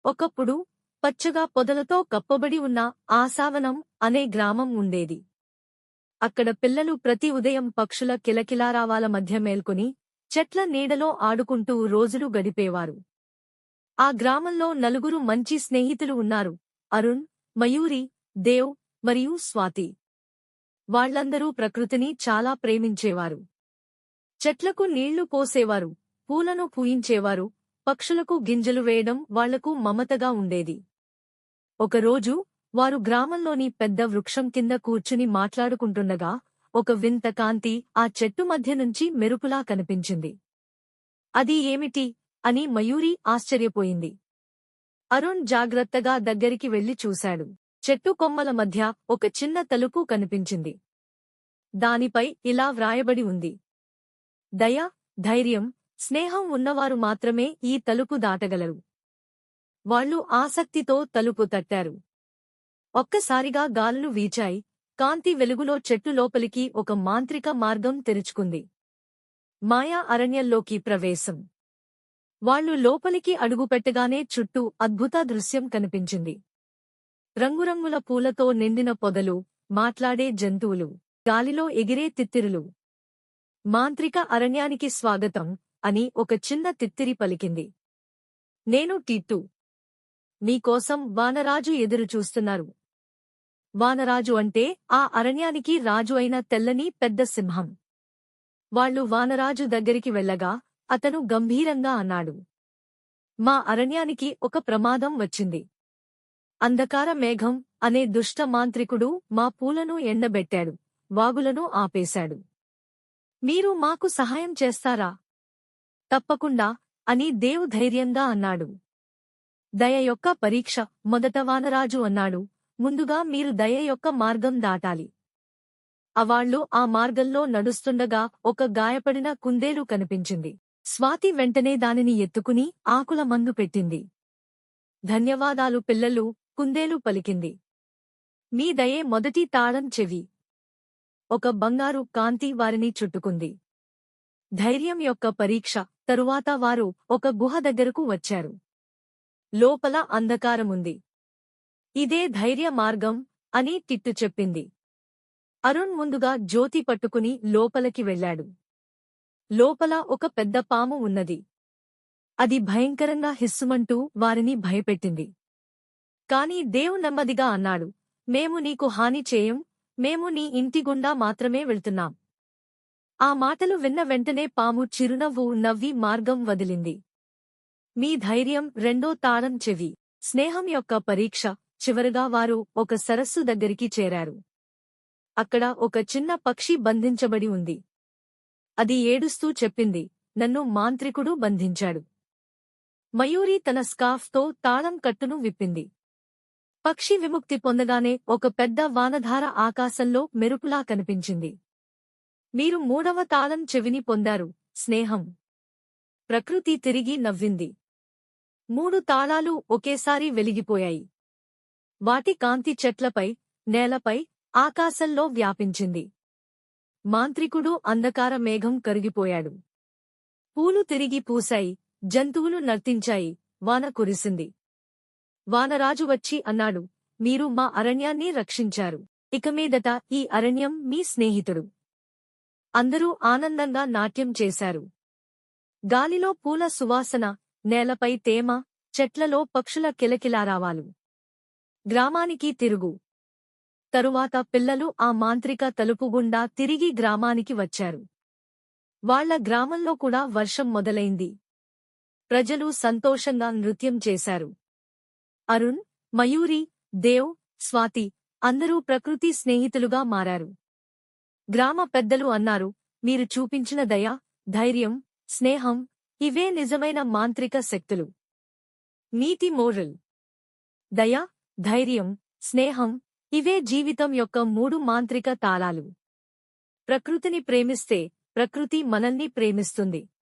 ఒకప్పుడు పచ్చగా పొదలతో కప్పబడి ఉన్న ఆశావనం అనే గ్రామం ఉండేది. అక్కడ పిల్లలు ప్రతి ఉదయం పక్షుల కిలకిలారావాల మధ్య మేల్కొని చెట్ల నీడలో ఆడుకుంటూ రోజులు గడిపేవారు. ఆ గ్రామంలో నలుగురు మంచి స్నేహితులు ఉన్నారు: అరుణ్, మయూరి, దేవ్ మరియు స్వాతి. వాళ్లందరూ ప్రకృతిని చాలా ప్రేమించేవారు. చెట్లకు నీళ్లు పోసేవారు, పూలను పూయించేవారు, పక్షులకు గింజలు వేయడం వాళ్లకు మమతగా ఉండేది. ఒకరోజు వారు గ్రామంలోని పెద్ద వృక్షం కింద కూర్చుని మాట్లాడుకుంటుండగా ఒక వింత కాంతి ఆ చెట్టు మధ్య నుంచి మెరుపులా కనిపించింది. అది ఏమిటి అని మయూరి ఆశ్చర్యపోయింది. అరుణ్ జాగ్రత్తగా దగ్గరికి వెళ్లి చూశాడు. చెట్టు కొమ్మల మధ్య ఒక చిన్న తలుపు కనిపించింది. దానిపై ఇలా వ్రాయబడి ఉంది: దయ, ధైర్యం, స్నేహం ఉన్నవారు మాత్రమే ఈ తలుపు దాటగలరు. వాళ్ళు ఆసక్తితో తలుపు తట్టారు. ఒక్కసారిగా గాలులు వీచాయి. కాంతి వెలుగులో చెట్టు లోపలికి ఒక మాంత్రిక మార్గం తెరుచుకుంది. మాయా అరణ్యంలోకి ప్రవేశం. వాళ్ళు లోపలికి అడుగుపెట్టగానే చుట్టూ అద్భుత దృశ్యం కనిపించింది. రంగురంగుల పూలతో నిండిన పొదలు, మాట్లాడే జంతువులు, గాలిలో ఎగిరే తిత్తిరులు. మాంత్రిక అరణ్యానికి స్వాగతం అని ఒక చిన్న తిత్తిరి పలికింది. నేను టిట్టు. మీకోసం వానరాజు ఎదురు చూస్తున్నారు. వానరాజు అంటే ఆ అరణ్యానికి రాజు అయిన తెల్లని పెద్ద సింహం. వాళ్ళు వానరాజు దగ్గరికి వెళ్ళగా అతను గంభీరంగా అన్నాడు: మా అరణ్యానికి ఒక ప్రమాదం వచ్చింది. అంధకార మేఘం అనే దుష్ట మాంత్రికుడు మా పూలను ఎండబెట్టాడు, వాగులను ఆపేశాడు. మీరు మాకు సహాయం చేస్తారా? తప్పకుండా అని దేవ్ ధైర్యంగా అన్నాడు. దయ యొక్క పరీక్ష. మొదట వానరాజు అన్నాడు: ముందుగా మీరు దయ యొక్క మార్గం దాటాలి. అవాళ్లు ఆ మార్గంలో నడుస్తుండగా ఒక గాయపడిన కుందేలు కనిపించింది. స్వాతి వెంటనే దానిని ఎత్తుకుని ఆకుల మందు పెట్టింది. ధన్యవాదాలు పిల్లలు, కుందేలు పలికింది. మీ దయే మొదటి తాళం చెవి. ఒక బంగారు కాంతి వారిని చుట్టుకుంది. ధైర్యం యొక్క పరీక్ష. తరువాత వారు ఒక గుహ దగ్గరకు వచ్చారు. లోపల అంధకారముంది. ఇదే ధైర్య మార్గం అని టిట్టు చెప్పింది. అరుణ్ ముందుగా జ్యోతి పట్టుకుని లోపలికి వెళ్లాడు. లోపల ఒక పెద్ద పాము ఉన్నది. అది భయంకరంగా హిస్సుమంటూ వారిని భయపెట్టింది. కాని దేవ్ నెమ్మదిగా అన్నాడు: మేము నీకు హాని చేయం, మేము నీ ఇంటి గుండా మాత్రమే వెళ్తున్నాం. ఆ మాటలు విన్న వెంటనే పాము చిరునవ్వు నవ్వి మార్గం వదిలింది. మీ ధైర్యం రెండో తాళం చెవి. స్నేహం యొక్క పరీక్ష. చివరగా వారు ఒక సరస్సు దగ్గరికి చేరారు. అక్కడ ఒక చిన్న పక్షి బంధించబడి ఉంది. అది ఏడుస్తూ చెప్పింది: నన్ను మాంత్రికుడు బంధించాడు. మయూరి తన స్కార్ఫ్తో తాళం కట్టును విప్పింది. పక్షి విముక్తి పొందగానే ఒక పెద్ద వానధార ఆకాశంలో మెరుపులా కనిపించింది. మీరు మూడవ తాళం చెవిని పొందారు: స్నేహం. ప్రకృతి తిరిగి నవ్వింది. 3 తాళాలు ఒకేసారి వెలిగిపోయాయి. వాటి కాంతి చెట్లపై, నేలపై, ఆకాశంలో వ్యాపించింది. మాంత్రికుడు అంధకార మేఘం కరిగిపోయాడు. పూలు తిరిగి పూశాయి, జంతువులు నర్తించాయి, వాన కురిసింది. వానరాజు వచ్చి అన్నాడు: మీరు మా అరణ్యాన్ని రక్షించారు. ఇకమీదట ఈ అరణ్యం మీ స్నేహితుడు. అందరూ ఆనందంగా నాట్యం చేశారు. గాలిలో పూల సువాసన, నేలపై తేమ, చెట్లలో పక్షుల కిలకిలారావాలు. గ్రామానికి తిరుగు. తరువాత పిల్లలు ఆ మాంత్రిక తలుపు గుండా తిరిగి గ్రామానికి వచ్చారు. వాళ్ల గ్రామంలో కూడా వర్షం మొదలైంది. ప్రజలు సంతోషంగా నృత్యం చేశారు. అరుణ్, మయూరి, దేవ్, స్వాతి అందరూ ప్రకృతి స్నేహితులుగా మారారు. గ్రామ పెద్దలు అన్నారు: మీరు చూపించిన దయ, ధైర్యం, స్నేహం ఇవే నిజమైన మాంత్రిక శక్తులు. నీతి మోరల్. దయ, ధైర్యం, స్నేహం ఇవే జీవితం యొక్క 3 మాంత్రిక తాళాలు. ప్రకృతిని ప్రేమిస్తే ప్రకృతి మనల్ని ప్రేమిస్తుంది.